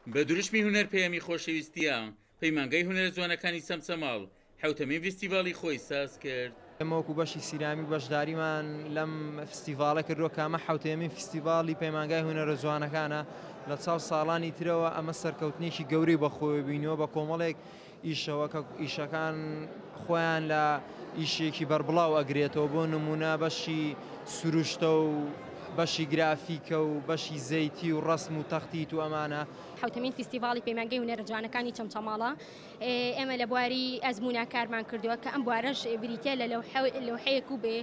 بە دروشمی هونەر پەیەمی خۆشەویستیە پەیمانگای هونەرە جوانەکانی سەمسەماڵ حوتەمین فستیڤاڵی خۆی ساز کرد. ئەمەوەکو بەشی سیرامی بەشداریمان لەم فستیڤالە کردووە کامە حوتەمین فستیڤاڵی پەیمانگای هونەرە جوانەکانە لە چاو ساڵانی ترەوە ئەمە سەرکەوتنێکی گەورەی بەخۆی بینەوە بە کۆمەڵێک ئیشەوە کە ئیشەکان خۆیان لە ئیشێکی بەربڵاو ئەگرێتەوە بۆ نمونە بەشی سروشتە و بەشی گرافیکە و بەشی زەیتی و ڕسم و تەختیت و ئەمانە. حوتەمین فستیڤاڵی پەیمانگای هونەرە جوانەکانی چەمچەماڵە ئێمە لە بواری ئەزمونا کارمان کردووە کە ئەم بوارەش بریتە لە لەوحەیەک و بێ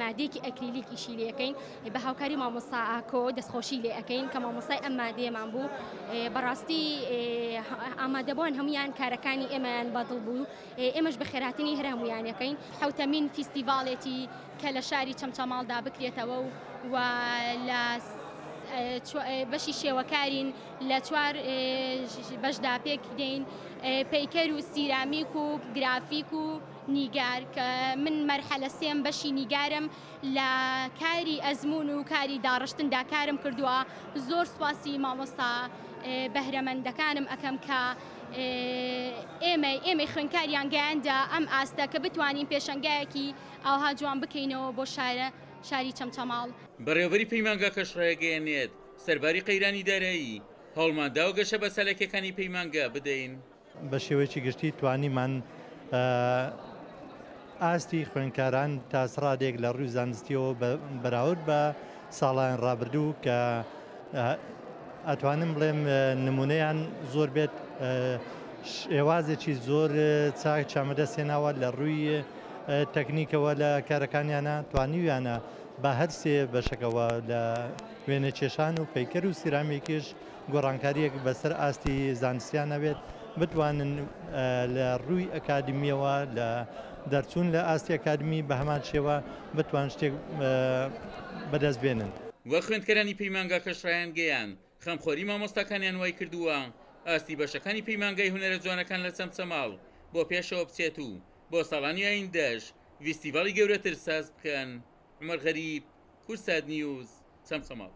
مادەیەکی ئەکریلیک ئیشی لێ ئەەکەین بە هاوکاری مامۆستا ئاکۆ دەستخۆشی لێ ئەەکەین کە مامۆستای ئەم مادەیەمان بوو. بەڕاستی ئامادەبوون هەمویان کارەکانی ئێمەیان بەدڵ بوو ئێمەش بە خێراتنی هەر هەمویانەکەین. حوتەمین فستیڤاڵێتی کە لە شاری چەمچەماڵدا بکرێتەوە و لە بەشی شێوەکارین لە چوار بەشدا پێک دێین پەیکەر و سیرامیک و گرافیک و نیگار کە من مەرحەلە سێم بەشی نیگارم لە کاری ئەزمون و کاری داڕشتندا کارم کردووە. زۆر سوپاسی مامۆستا بەهرەمەندەکانم ئەەکەم کە ئێمەی خوێنکاریان گەیاندا ئەم ئاستە کە بتوانین پێشەنگایەکی ئاوها جوان بکەینەوە بۆ شاری چەمچەماڵ. بەڕێوەبەری پەیمانگا کەشڕایەگەیەنێت سەرباری قەیرانی دارایی هەوڵماندا و گەشە بە سەلەکەکانی پەیمانگا بدەین. بە شێوەیەکی گشتی توانیمان ئاستی خوێنکاران تاسڕادێک لە ڕووی زانستیەوە بەراورد بە ساڵان ڕابردوو کە ئەتوانم بڵێم نمونەیان زۆر بێت شێوازێکی زۆر چاک چامەدەستێناوە لە ڕووی تەکنیکەوە لە کارەکانیانە توانیویانە بە هەر سێ بەشەکەوە لە وێنە کێشان و پەیکەر و سیرامێکیش گۆڕانکاریەک بەسەر ئاستی زانستیان نەبێت بتوانن لە ڕووی ئەکادمیەوە لە دەرچوون لە ئاستی ئەکادمی بە هەمان شێوە بتوان شتێک بەدەست بێنن. وە خوێندکەرانی پەیمانگا کەشڕایان گەیان خەمخۆری مامۆستاکانیان وای کردووە ئاستی بەشەکانی پەیمانگای هونەرە جوانەکان لە چەمچەماڵ بۆ پێشەوە بچێت و بۆ ساڵانی ئایندەش فستیڤاڵی گەورەتر ساز بکەن. عومەر غەریب، کورسات نیوز، چەمچەماڵ.